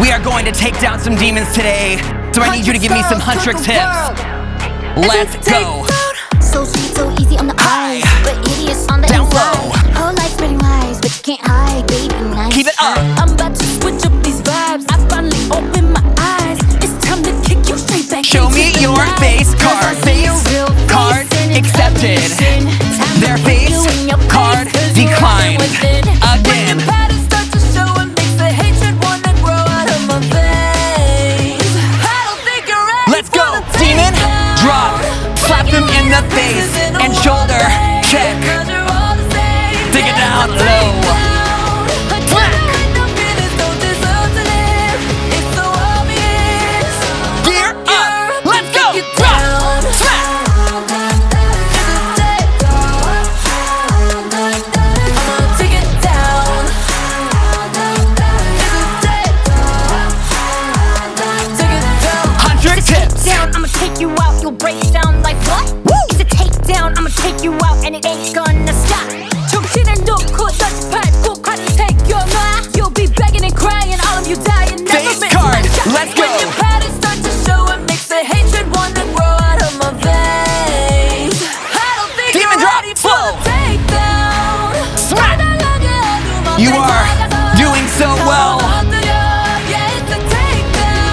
We are going to take down some demons today, so I need you to give me some HUNTR tips. Let's go. So sweet, so easy on the eyes, but hideous on the Down inside. low. Whole life spreading lies, but you can't hide, baby. Nice. Keep it up. I'm about to switch up these vibes. I finally opened my eyes. It's time to kick you straight back. Show me into the your light. face card. Face card accepted. Their face card declined. Again. Let's go. Demon, drop. Slap them in the face and shoulder check. Dig it down low. Gear up. Let's go. Drop. Smack. HUNTR tips. I'ma take you out, you'll break down like what? Woo! It's a takedown, I'ma take you out and it ain't gonna stop. 정신을 놓고 다시 밟고 가는 take your mind. You'll be begging and crying, all of you dying. Never Face miss card. my shot. Let's go. When your patterns start to show, it makes the hatred wanna grow out of my veins. I don't think Demon you're drop, ready for flow. the takedown. Smack. You are doing so well.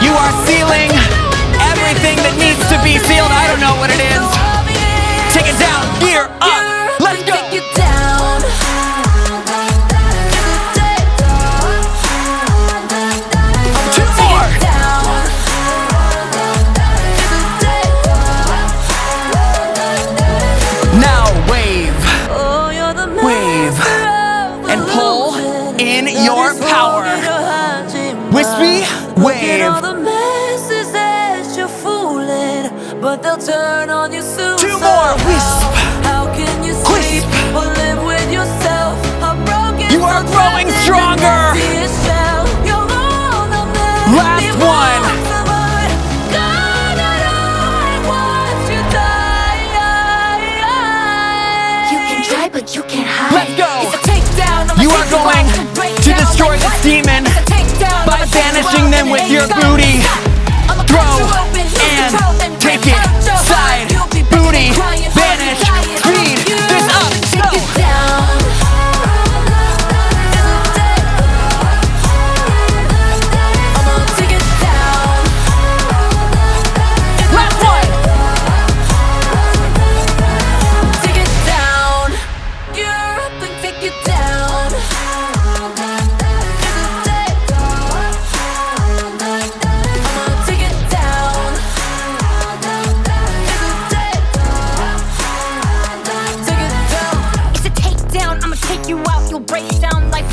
You are sealing everything that needs to be sealed. I don't know what it is. Take it down. Gear up. Let's go. Two more. Now wave. Wave. And pull in your power. Wispy wave. But they'll turn on you soon. Two more. Wisp. How can you sleep or live with yourself? You are growing stronger. Last one. You can try, but you can't hide. Let's go. It's a takedown. I'ma You are take you going out and break to down destroy like this what? demon It's a takedown. by I'ma take you banishing out them and with it your ain't gonna booty. stop. I'ma cut Throw you open, use and control, then take rip it. out your Side, heart. You'll be booty, begging, crying, banish, dying. speed. This up. Take Go. it down. I'ma take it down. Last one. Take it down. You're up and take it down. I'ma take it down. Take it down. It's a takedown. I'ma take you out. You'll break down like.